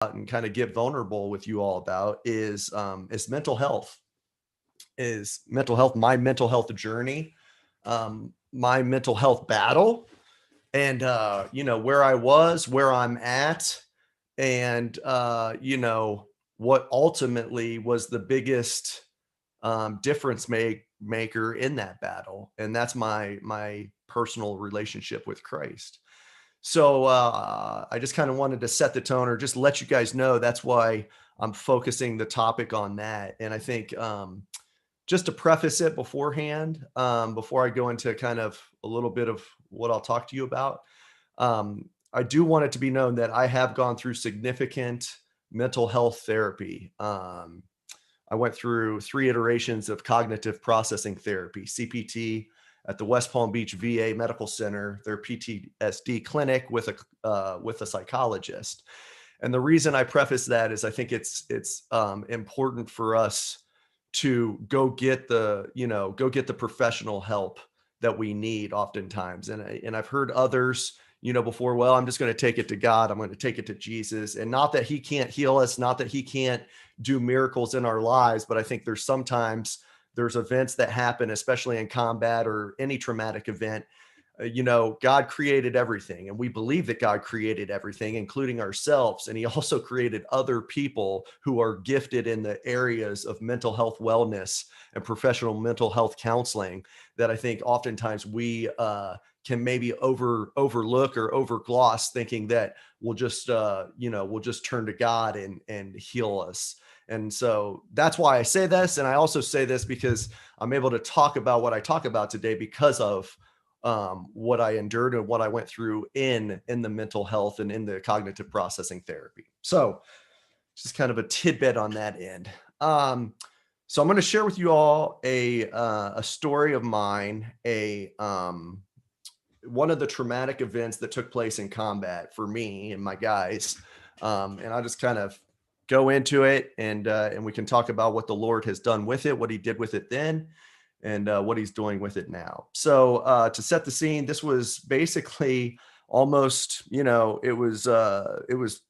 and kind of get vulnerable with you all about is mental health. Is mental health my mental health journey, my mental health battle, and where I was, where I'm at, and what ultimately was the biggest difference maker in that battle, and that's my personal relationship with Christ. So I just kind of wanted to set the tone, or just let you guys know that's why I'm focusing the topic on that. And I think just to preface it beforehand, before I go into kind of a little bit of what I'll talk to you about, I do want it to be known that I have gone through significant mental health therapy. I went through 3 iterations of cognitive processing therapy, CPT, at the West Palm Beach VA Medical Center, their PTSD clinic, with a psychologist. And the reason I preface that is I think it's important for us to go get the professional help that we need oftentimes. And I've heard others, before, well, I'm just going to take it to God. I'm going to take it to Jesus. And not that he can't heal us, not that he can't do miracles in our lives, but I think there's events that happen, especially in combat or any traumatic event. God created everything, and we believe that God created everything, including ourselves. And he also created other people who are gifted in the areas of mental health wellness and professional mental health counseling that I think oftentimes we can maybe overlook or overgloss, thinking that we'll just turn to God and heal us. And so that's why I say this. And I also say this because I'm able to talk about what I talk about today because of what I endured and what I went through in the mental health and in the cognitive processing therapy. So just kind of a tidbit on that end. So I'm going to share with you all a story of mine, one of the traumatic events that took place in combat for me and my guys. And I'll just kind of go into it, and we can talk about what the Lord has done with it, what he did with it then, and what he's doing with it now. So to set the scene, this was basically almost, it was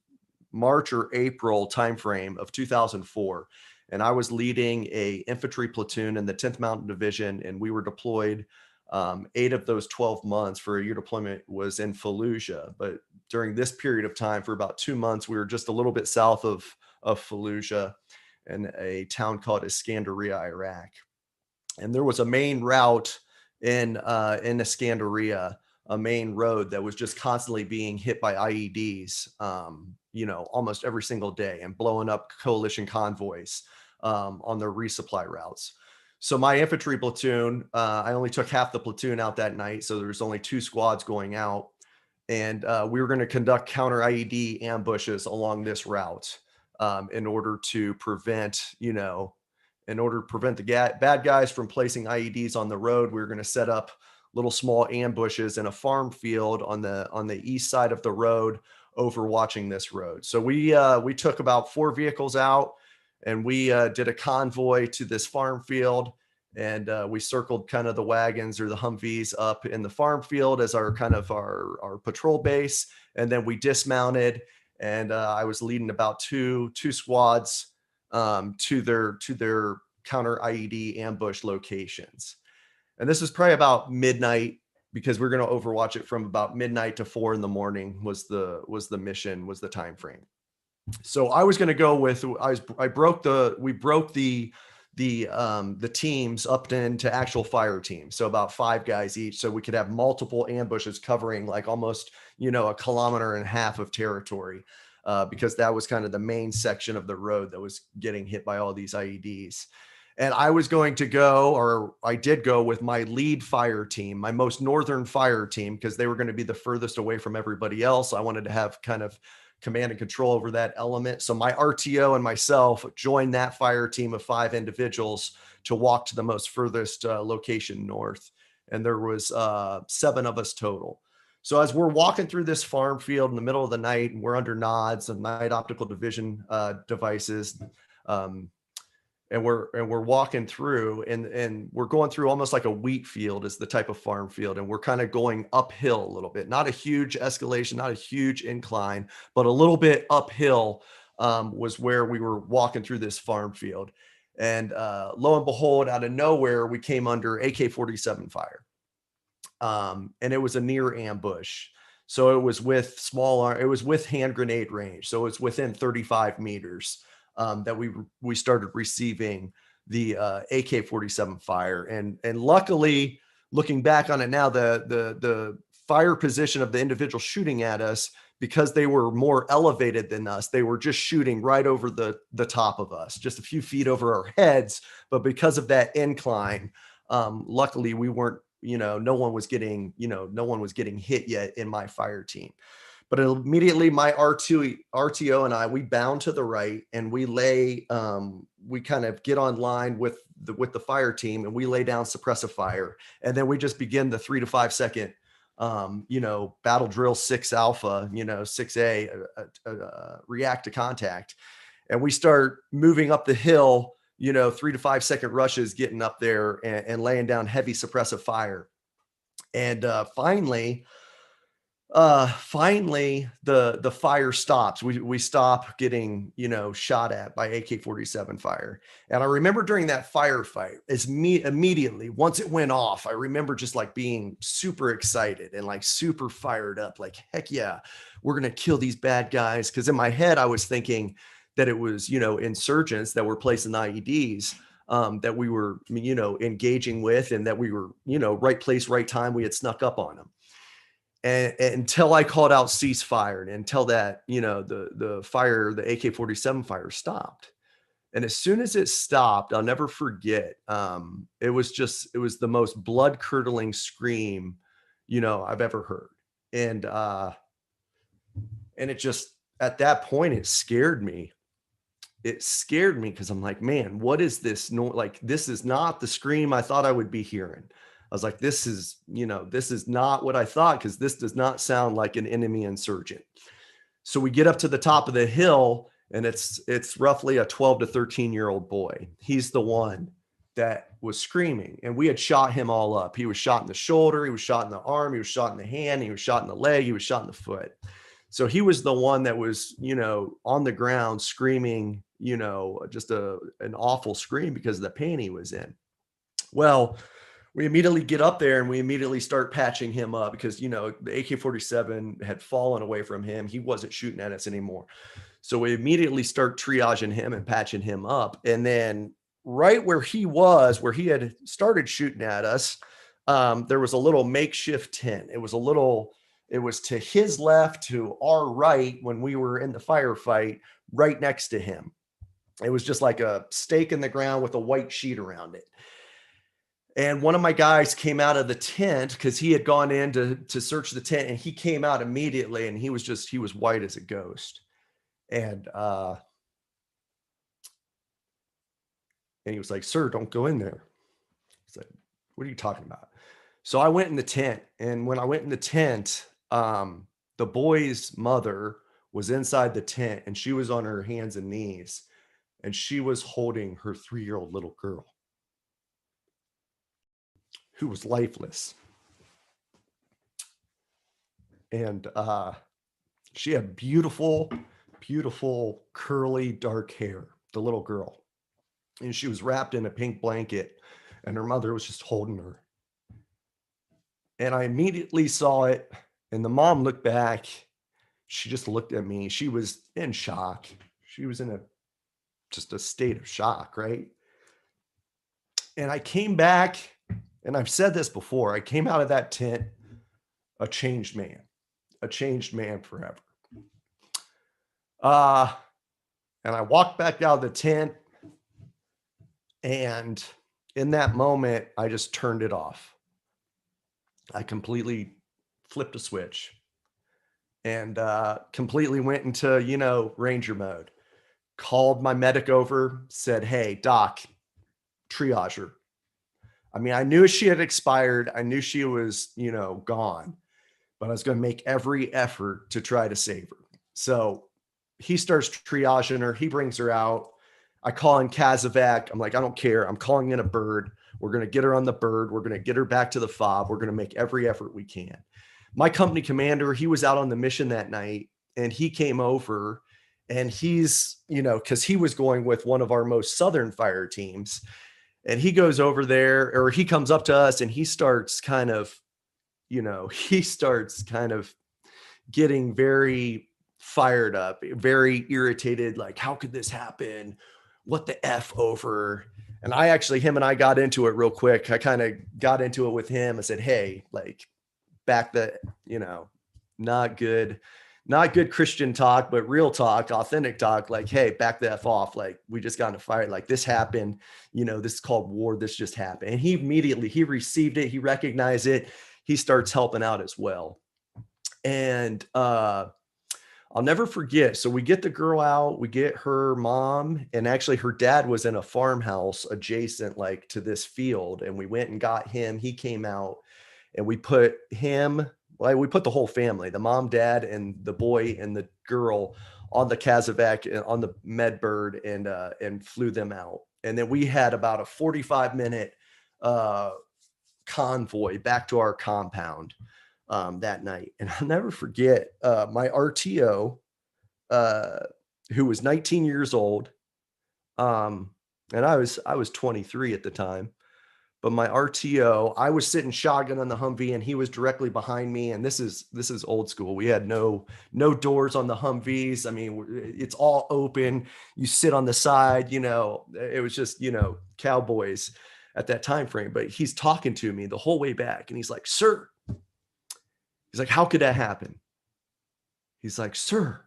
March or April timeframe of 2004. And I was leading a infantry platoon in the 10th Mountain Division, and we were deployed 8 of those 12 months for a year deployment was in Fallujah. But during this period of time, for about 2 months, we were just a little bit south of Fallujah in a town called Iskandariyah, Iraq. And there was a main route in Iskandariyah, a main road that was just constantly being hit by IEDs, almost every single day, and blowing up coalition convoys on their resupply routes. So my infantry platoon, I only took half the platoon out that night, so there was only 2 squads going out, and we were going to conduct counter IED ambushes along this route in order to prevent the bad guys from placing IEDs on the road. We were going to set up little small ambushes in a farm field on the east side of the road, overwatching this road. So we took about 4 vehicles out, and we did a convoy to this farm field, and we circled kind of the wagons or the Humvees up in the farm field as our patrol base, and then we dismounted, and I was leading about two squads to their counter IED ambush locations. And this was probably about midnight, because we're going to overwatch it from about midnight to 4 in the morning was the mission, was the time frame. So I was going to go with, we broke the teams up into actual fire teams. So about 5 guys each. So we could have multiple ambushes covering like almost, 1.5 kilometers of territory, because that was kind of the main section of the road that was getting hit by all these IEDs. And I was going to go, or I did go with my lead fire team, my most northern fire team, because they were going to be the furthest away from everybody else. I wanted to have kind of command and control over that element. So my RTO and myself joined that fire team of 5 individuals to walk to the most furthest location north. And there was 7 of us total. So as we're walking through this farm field in the middle of the night, and we're under nods and night optical division devices, and we're walking through, and we're going through almost like a wheat field is the type of farm field. And we're kind of going uphill a little bit, not a huge escalation, not a huge incline, but a little bit uphill was where we were walking through this farm field. And lo and behold, out of nowhere, we came under AK-47 fire. And it was a near ambush. So it was with it was with hand grenade range. So it's within 35 meters that we started receiving the AK-47 fire. And luckily, looking back on it now, the fire position of the individual shooting at us, because they were more elevated than us, they were just shooting right over the top of us, just a few feet over our heads. But because of that incline, luckily we weren't, no one was getting hit yet in my fire team. But immediately my RTO and I, we bound to the right, and we lay, we kind of get on line with the fire team, and we lay down suppressive fire. And then we just begin the 3 to 5 second, battle drill 6 alpha, 6A, react to contact. And we start moving up the hill, 3 to 5 second rushes, getting up there and laying down heavy suppressive fire. And finally, the fire stops. We stop getting, shot at by AK-47 fire. And I remember during that firefight, immediately once it went off, I remember just like being super excited and like super fired up, like, heck yeah, we're going to kill these bad guys. Cause in my head, I was thinking that it was, insurgents that were placing IEDs, that we were, engaging with, and that we were, right place, right time. We had snuck up on them. And until I called out ceasefire, and until that, the fire, the AK-47 fire stopped. And as soon as it stopped, I'll never forget. It was the most blood curdling scream, I've ever heard. And it just, at that point, it scared me. It scared me because I'm like, man, what is this? No, like, this is not the scream I thought I would be hearing. I was like, this is not what I thought, because this does not sound like an enemy insurgent. So we get up to the top of the hill, and it's roughly a 12 to 13-year-old boy. He's the one that was screaming, and we had shot him all up. He was shot in the shoulder, he was shot in the arm, he was shot in the hand, he was shot in the leg, he was shot in the foot. So he was the one that was, on the ground screaming, just an awful scream because of the pain he was in. Well, we immediately get up there and we immediately start patching him up, because, the AK-47 had fallen away from him. He wasn't shooting at us anymore. So we immediately start triaging him and patching him up. And then right where he had started shooting at us, there was a little makeshift tent. It was to his left, to our right, when we were in the firefight, right next to him. It was just like a stake in the ground with a white sheet around it. And one of my guys came out of the tent, because he had gone in to search the tent, and he came out immediately, and he was white as a ghost. And he was like, "Sir, don't go in there." I said, "What are you talking about?" So I went in the tent, and when I went in the tent, the boy's mother was inside the tent, and she was on her hands and knees, and she was holding her 3-year-old little girl, who was lifeless. And she had beautiful, beautiful, curly, dark hair, the little girl. And she was wrapped in a pink blanket, and her mother was just holding her. And I immediately saw it, and the mom looked back. She just looked at me. She was in shock. She was in just a state of shock, right? And I came back, and I've said this before, I came out of that tent a changed man forever. And I walked back out of the tent, and in that moment, I just turned it off. I completely flipped a switch and completely went into, Ranger mode. Called my medic over, said, "Hey, doc, triage her." I mean, I knew she had expired. I knew she was, gone, but I was going to make every effort to try to save her. So he starts triaging her. He brings her out. I call in Casevac. I'm like, I don't care. I'm calling in a bird. We're going to get her on the bird. We're going to get her back to the fob. We're going to make every effort we can. My company commander, he was out on the mission that night, and he came over, And he's, because he was going with one of our most southern fire teams, and he goes over there, or he comes up to us, and he starts kind of, he starts kind of getting very fired up, very irritated, like, how could this happen? What the F over? And him and I got into it real quick. I kind of got into it with him. I said, hey, like, back the, not good, not good Christian talk, but real talk, authentic talk. Like, hey, back the F off. Like, we just got in a fight. Like, this happened, this is called war. This just happened. And he received it. He recognized it. He starts helping out as well. And, I'll never forget. So we get the girl out, we get her mom, and actually her dad was in a farmhouse adjacent, like, to this field. And we went and got him. He came out, and we put we put the whole family, the mom, dad, and the boy and the girl on the Casevac, on the Medbird, and flew them out. And then we had about a 45-minute convoy back to our compound that night. And I'll never forget my RTO, who was 19 years old. And I was 23 at the time, but my RTO, I was sitting shotgun on the Humvee, and he was directly behind me. And this is old school. We had no doors on the Humvees. I mean, it's all open. You sit on the side, it was just, cowboys at that time frame. But he's talking to me the whole way back, and he's like, sir, he's like, how could that happen? He's like, sir,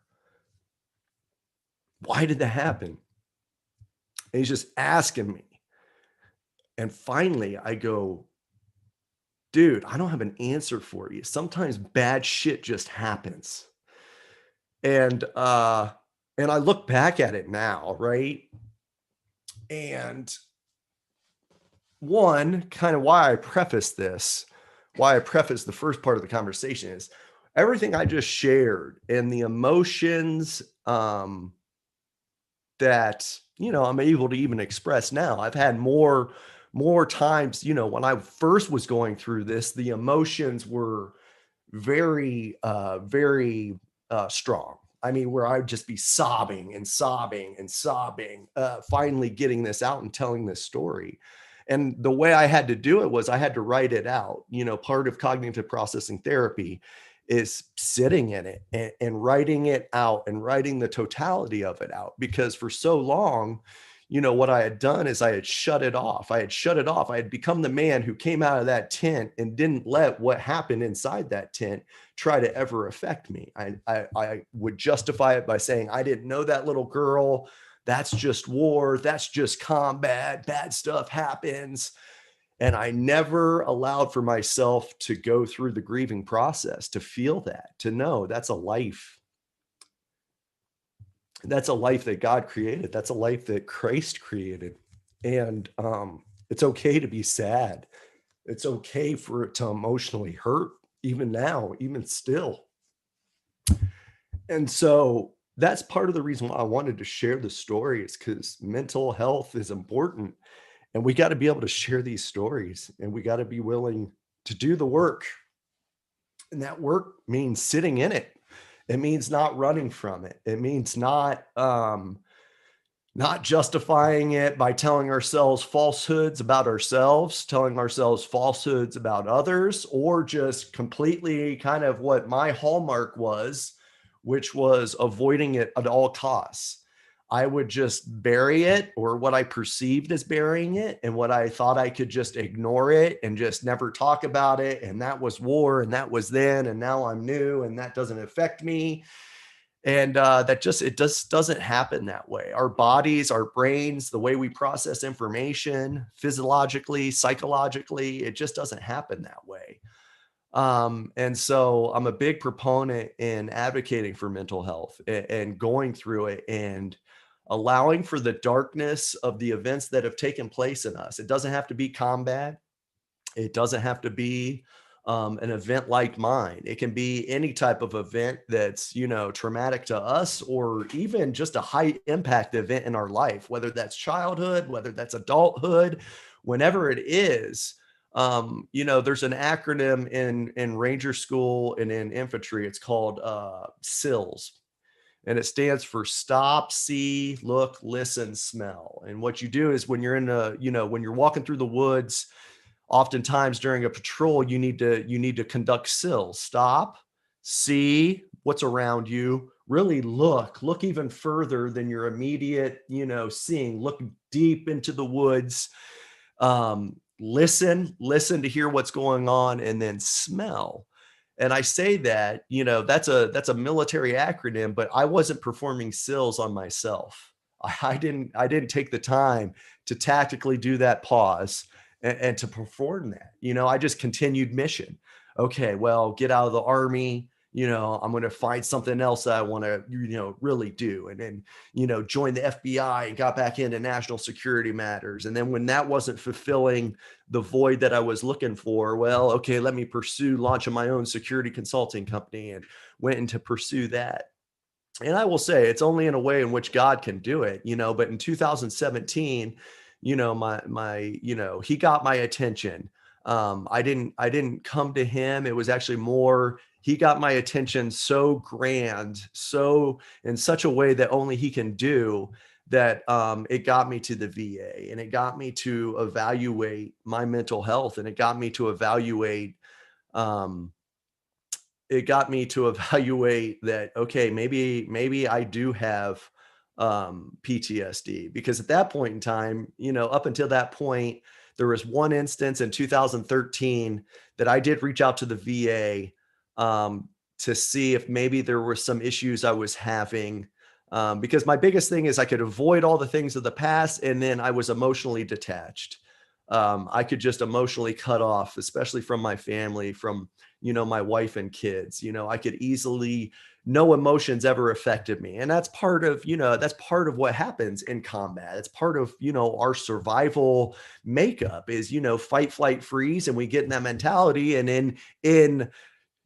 why did that happen? And he's just asking me. And finally I go, dude, I don't have an answer for you. Sometimes bad shit just happens. And I look back at it now, right? And one, kind of why I preface the first part of the conversation is everything I just shared, and the emotions that, I'm able to even express now. I've had more times, when I first was going through this, the emotions were very, very strong. I mean, where I'd just be sobbing and sobbing and sobbing, finally getting this out and telling this story. And the way I had to do it was I had to write it out. Part of cognitive processing therapy is sitting in it and writing it out, and writing the totality of it out. Because for so long, what I had done is I had shut it off. I had become the man who came out of that tent and didn't let what happened inside that tent try to ever affect me. I would justify it by saying, I didn't know that little girl. That's just war. That's just combat. Bad stuff happens. And I never allowed for myself to go through the grieving process, to feel that, to know that's a life. That's a life that God created. That's a life that Christ created. And it's okay to be sad. It's okay for it to emotionally hurt, even now, even still. And so that's part of the reason why I wanted to share the story, is because mental health is important. And we got to be able to share these stories, and we got to be willing to do the work. And that work means sitting in it. It means not running from it. It means not justifying it by telling ourselves falsehoods about ourselves, telling ourselves falsehoods about others, or just completely kind of what my hallmark was, which was avoiding it at all costs. I would just bury it, or what I perceived as burying it, and what I thought I could just ignore it and just never talk about it. And that was war, and that was then, and now I'm new, and that doesn't affect me. And it just doesn't happen that way. Our bodies, our brains, the way we process information, physiologically, psychologically, it just doesn't happen that way. And so I'm a big proponent in advocating for mental health, and going through it, and allowing for the darkness of the events that have taken place in us. It doesn't have to be combat. It doesn't have to be an event like mine. It can be any type of event that's, traumatic to us, or even just a high impact event in our life, whether that's childhood, whether that's adulthood, whenever it is. There's an acronym in Ranger School and in infantry. It's called SILS. And it stands for stop, see, look, listen, smell. And what you do is when you're in a, when you're walking through the woods, oftentimes during a patrol, you need to conduct sills. Stop, see what's around you, really look even further than your immediate, seeing. Look deep into the woods, listen to hear what's going on, and then smell. And I say that, that's a military acronym, but I wasn't performing sills on myself. I didn't take the time to tactically do that pause and to perform that. I just continued mission. Okay, well, get out of the army. I'm going to find something else that I want to, really do. And then, join the FBI and got back into national security matters. And then when that wasn't fulfilling the void that I was looking for, well, okay, let me pursue launching my own security consulting company, and went in to pursue that. And I will say it's only in a way in which God can do it, but in 2017, he got my attention. I didn't come to him. It was actually more, he got my attention so grand, so in such a way that only he can do, that it got me to the VA, and it got me to evaluate my mental health, and um, it got me to evaluate that, okay, maybe I do have PTSD. Because at that point in time, up until that point, there was one instance in 2013 that I did reach out to the VA, to see if maybe there were some issues I was having. Because my biggest thing is I could avoid all the things of the past, and then I was emotionally detached. I could just emotionally cut off, especially from my family, from, my wife and kids. I could easily, no emotions ever affected me. And that's part of what happens in combat. It's part of, our survival makeup is, fight, flight, freeze. And we get in that mentality. And in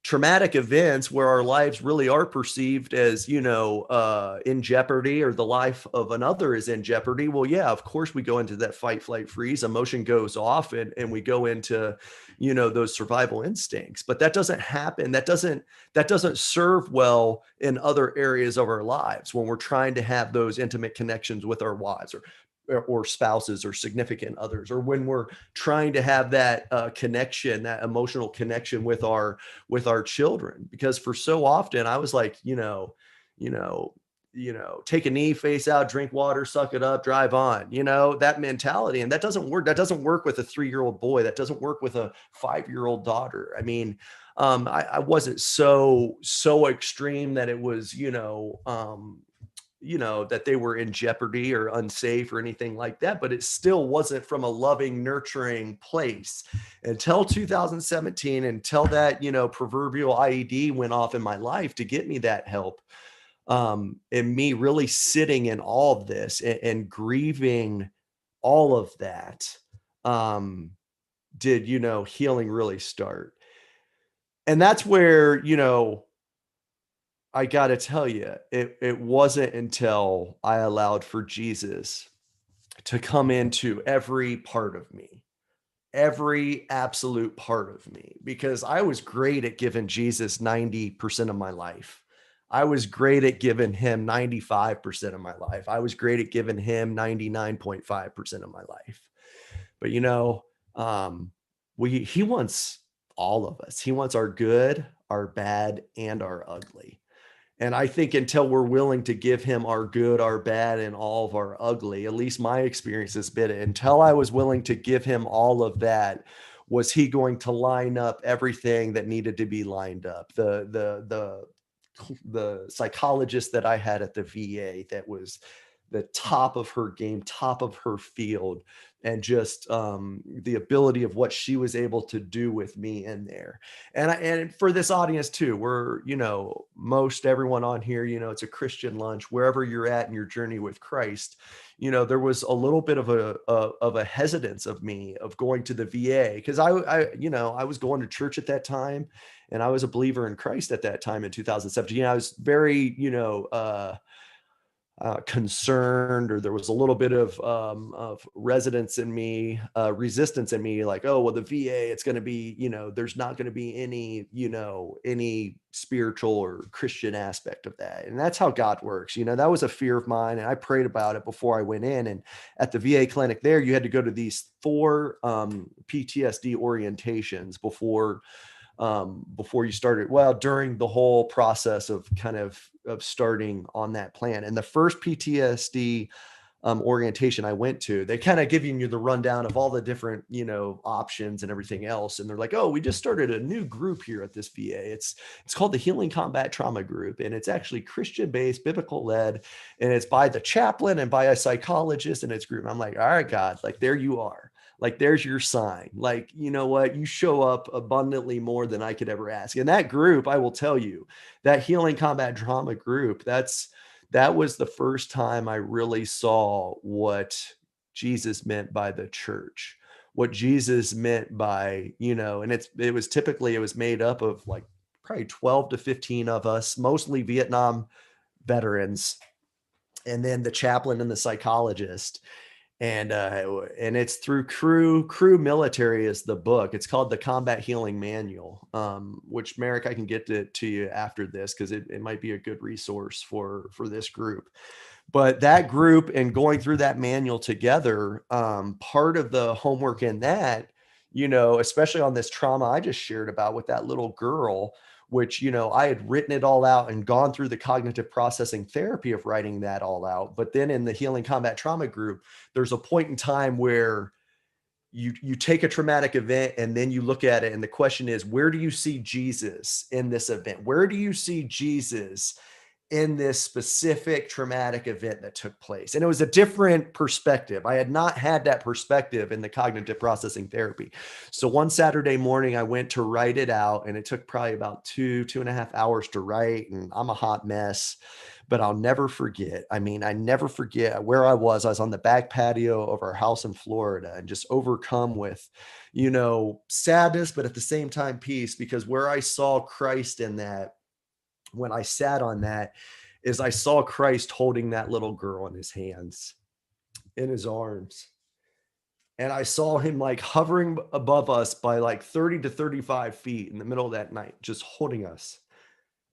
traumatic events where our lives really are perceived as, in jeopardy, or the life of another is in jeopardy, well, yeah, of course we go into that fight, flight, freeze. Emotion goes off, and we go into, those survival instincts. But that doesn't happen. That doesn't serve well in other areas of our lives when we're trying to have those intimate connections with our wives, or spouses, or significant others, or when we're trying to have that connection, that emotional connection with our children. Because for so often I was like, you know, take a knee, face out, drink water, suck it up, drive on, that mentality. And that doesn't work. That doesn't work with a 3-year-old boy. That doesn't work with a 5-year-old daughter. I mean, I wasn't so extreme that it was, that they were in jeopardy or unsafe or anything like that, but it still wasn't from a loving, nurturing place until 2017, until that, proverbial IED went off in my life to get me that help. And me really sitting in all of this, and grieving all of that, um, did, healing really start. And that's where, I got to tell you, it wasn't until I allowed for Jesus to come into every part of me, every absolute part of me, because I was great at giving Jesus 90% of my life. I was great at giving him 95% of my life. I was great at giving him 99.5% of my life. But um, he wants all of us. He wants our good, our bad, and our ugly. And I think until we're willing to give him our good, our bad, and all of our ugly, at least my experience has been, until I was willing to give him all of that, was he going to line up everything that needed to be lined up. The psychologist that I had at the VA, that was the top of her game, top of her field, and just the ability of what she was able to do with me in there. And for this audience too, we're, most everyone on here, it's a Christian lunch. Wherever you're at in your journey with Christ, there was a little bit of a hesitance of me of going to the VA, because I was going to church at that time, and I was a believer in Christ at that time in 2017. I was very, concerned, or there was a little bit of resistance in me, like, oh, well, the VA, it's going to be, there's not going to be any, any spiritual or Christian aspect of that. And that's how God works. That was a fear of mine. And I prayed about it before I went in. And at the VA clinic there, you had to go to these 4 PTSD orientations before you started, well, during the whole process of of starting on that plan. And the first PTSD orientation I went to, they kind of giving you the rundown of all the different, options and everything else. And they're like, oh, we just started a new group here at this VA. It's called the Healing Combat Trauma Group. And it's actually Christian based, biblical led, and it's by the chaplain and by a psychologist in its group. And I'm like, all right, God, like, there you are. Like, there's your sign. Like, you know what? You show up abundantly more than I could ever ask. And that group, I will tell you, that Healing Combat Trauma group, that was the first time I really saw what Jesus meant by the church, what Jesus meant by, and it was made up of like probably 12 to 15 of us, mostly Vietnam veterans, and then the chaplain and the psychologist. And it's through Crew Military is the book. It's called the Combat Healing Manual, which, Merrick, I can get to you after this, because it might be a good resource for this group. But that group and going through that manual together, part of the homework in that, especially on this trauma I just shared about with that little girl, which, I had written it all out and gone through the cognitive processing therapy of writing that all out. But then in the Healing Combat Trauma group, there's a point in time where you take a traumatic event and then you look at it. And the question is, where do you see Jesus in this event? Where do you see Jesus in this specific traumatic event that took place? And it was a different perspective. I had not had that perspective in the cognitive processing therapy. So one Saturday morning, I went to write it out, and it took probably about 2.5 hours to write. And I'm a hot mess, but I'll never forget. I mean, I never forget where I was. I was on the back patio of our house in Florida, and just overcome with, sadness, but at the same time, peace, because where I saw Christ in that, when I sat on that, is I saw Christ holding that little girl in his hands, in his arms. And I saw him like hovering above us by like 30 to 35 feet in the middle of that night, just holding us.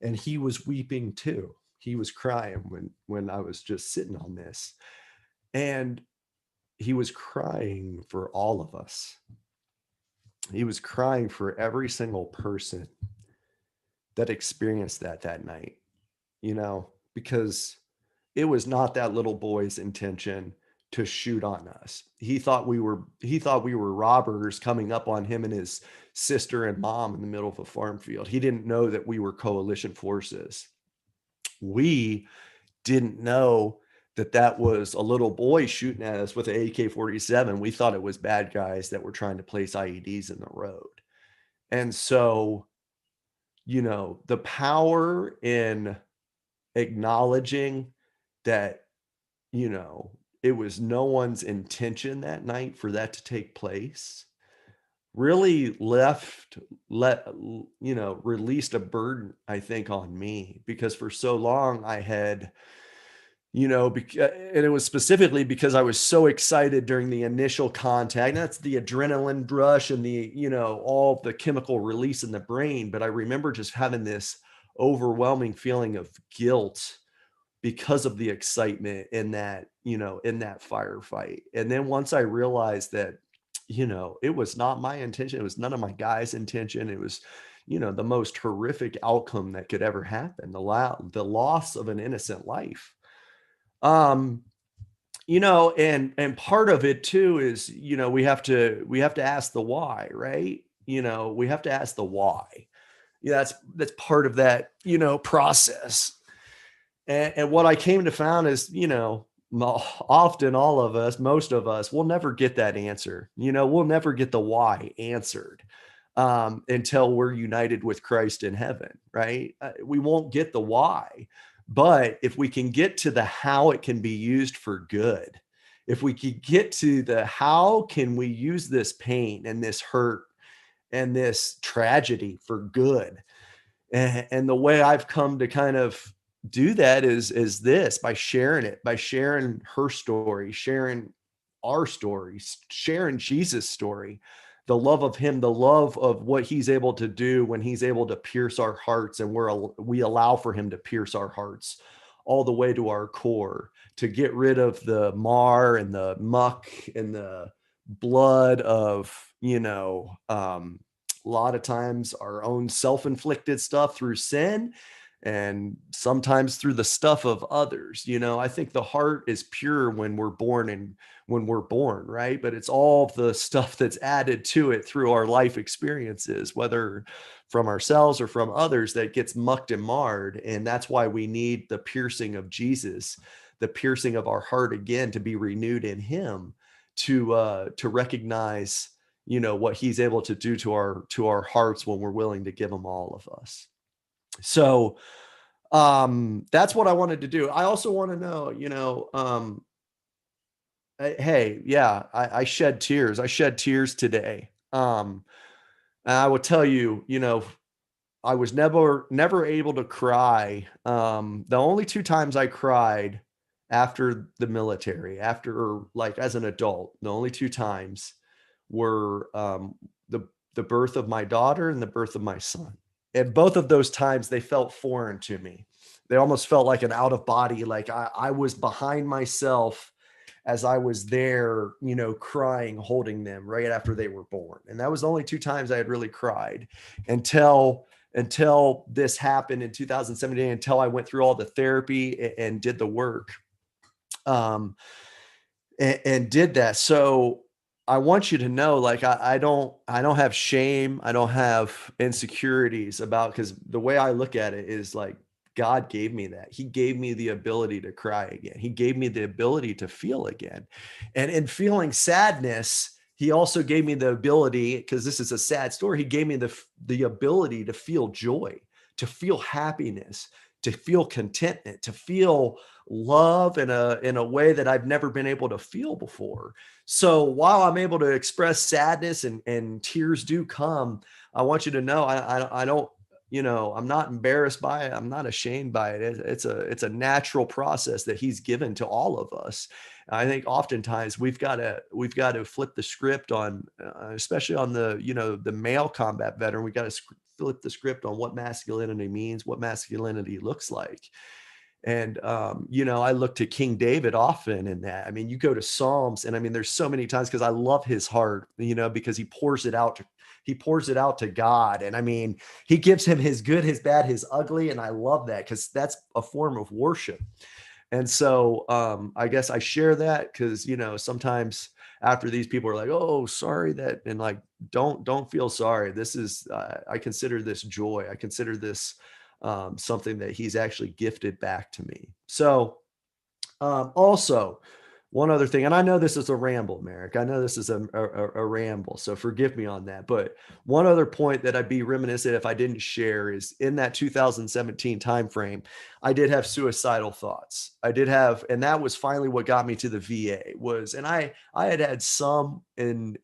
And he was weeping too. He was crying when I was just sitting on this. And he was crying for all of us. He was crying for every single person that experienced that night, because it was not that little boy's intention to shoot on us. He thought we were robbers coming up on him and his sister and mom in the middle of a farm field. He didn't know that we were coalition forces. We didn't know that was a little boy shooting at us with an AK-47. We thought it was bad guys that were trying to place IEDs in the road. And so, the power in acknowledging that, it was no one's intention that night for that to take place, really released a burden, I think, on me, because for so long I had, and it was specifically because I was so excited during the initial contact. That's the adrenaline rush and the, all the chemical release in the brain. But I remember just having this overwhelming feeling of guilt because of the excitement in that, in that firefight. And then once I realized that, it was not my intention, it was none of my guys' intention, it was, the most horrific outcome that could ever happen, the loss of an innocent life. And part of it too is, we have to ask the why, right? We have to ask the why. Yeah, that's part of that, process. And what I came to found is, often most of us will never get that answer. We'll never get the why answered until we're united with Christ in heaven, right? We won't get the why. But if we can get to the how it can be used for good, if we could get to the how can we use this pain and this hurt and this tragedy for good, and the way I've come to kind of do that is this, by sharing it, by sharing her story, sharing our stories, sharing Jesus' story, the love of him, the love of what he's able to do when he's able to pierce our hearts, and we allow for him to pierce our hearts all the way to our core, to get rid of the mar and the muck and the blood of, a lot of times our own self-inflicted stuff through sin, and sometimes through the stuff of others. I think the heart is pure when we're born, right? But it's all the stuff that's added to it through our life experiences, whether from ourselves or from others, that gets mucked and marred. And that's why we need the piercing of Jesus, the piercing of our heart again, to be renewed in him, to recognize, what he's able to do to our hearts when we're willing to give him all of us. So that's what I wanted to do. I also want to know, hey, yeah, I shed tears. I shed tears today. And I will tell you, I was never able to cry. The only two times I cried after the military, or like as an adult, the only two times were the birth of my daughter and the birth of my son. And both of those times, they felt foreign to me. They almost felt like an out of body, like I was behind myself as I was there, crying, holding them right after they were born. And that was the only two times I had really cried until this happened in 2017, until I went through all the therapy and did the work, and did that. So I want you to know, like, I don't have shame. I don't have insecurities about, because the way I look at it is like, God gave me that. He gave me the ability to cry again. He gave me the ability to feel again. And in feeling sadness, he also gave me the ability, because this is a sad story, he gave me the ability to feel joy, to feel happiness, to feel contentment, to feel love in a way that I've never been able to feel before. So while I'm able to express sadness and tears do come, I want you to know, I don't, I'm not embarrassed by it. I'm not ashamed by it. It's a natural process that he's given to all of us. I think oftentimes we've got to flip the script on, especially on the male combat veteran. We got to flip the script on what masculinity means, what masculinity looks like. And, I look to King David often in that. I mean, you go to Psalms, and I mean, there's so many times, because I love his heart, because he pours it out to God. And I mean, he gives him his good, his bad, his ugly. And I love that, because that's a form of worship. And so I guess I share that because, sometimes after these people are like, oh, sorry that, and like, don't feel sorry. This is, I consider this joy. I consider this something that he's actually gifted back to me. So also, one other thing, and I know this is a ramble, Merrick. I know this is a ramble, so forgive me on that. But one other point that I'd be reminiscent if I didn't share is, in that 2017 timeframe, I did have suicidal thoughts. I did have, and that was finally what got me to the VA. And I had some in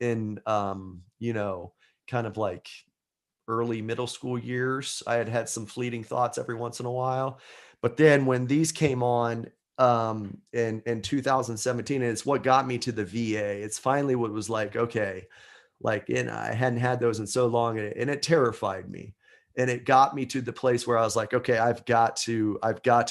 kind of like early middle school years. I had some fleeting thoughts every once in a while. But then when these came on in 2017, and it's what got me to the VA. It's finally what was like, okay, like, and I hadn't had those in so long, and it terrified me. And it got me to the place where I was like, okay, I've got to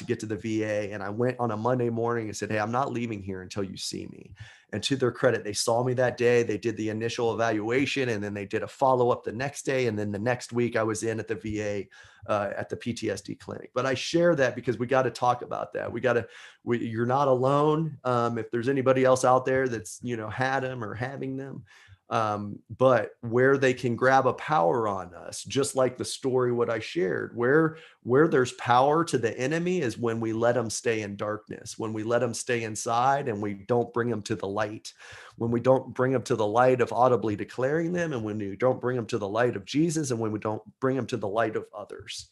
get to the VA. And I went on a Monday morning and said, hey, I'm not leaving here until you see me. And to their credit, they saw me that day. They did the initial evaluation, and then they did a follow-up the next day. And then the next week I was in at the VA at the PTSD clinic. But I share that because we got to talk about that. You're not alone. If there's anybody else out there that's, had them or having them, but where they can grab a power on us, just like the story what I shared, where there's power to the enemy is when we let them stay in darkness, when we let them stay inside and we don't bring them to the light, when we don't bring them to the light of audibly declaring them, and when we don't bring them to the light of Jesus, and when we don't bring them to the light of others.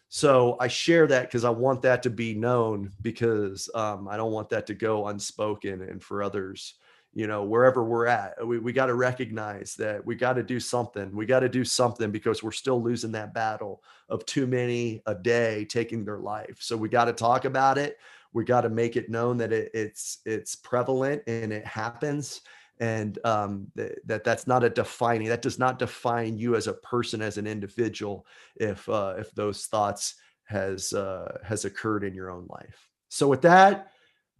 So I share that because I want that to be known, because I don't want that to go unspoken, and for others, wherever we're at. We got to recognize that we got to do something. We got to do something because we're still losing that battle of too many a day taking their life. So we got to talk about it. We got to make it known that it's prevalent and it happens. And that's not that does not define you as a person, as an individual, if those thoughts has occurred in your own life. So with that,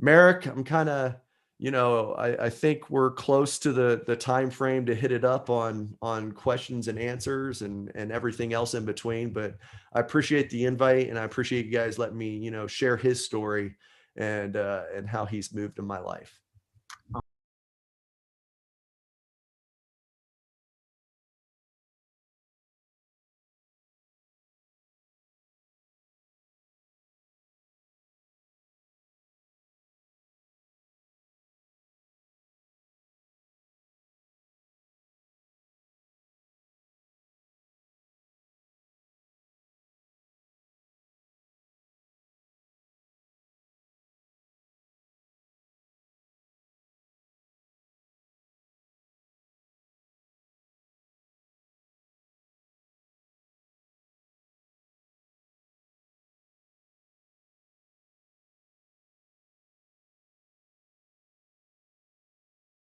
Merrick, I'm kind of, I think we're close to the time frame to hit it up on questions and answers and everything else in between. But I appreciate the invite, and I appreciate you guys letting me, share his story and how he's moved in my life.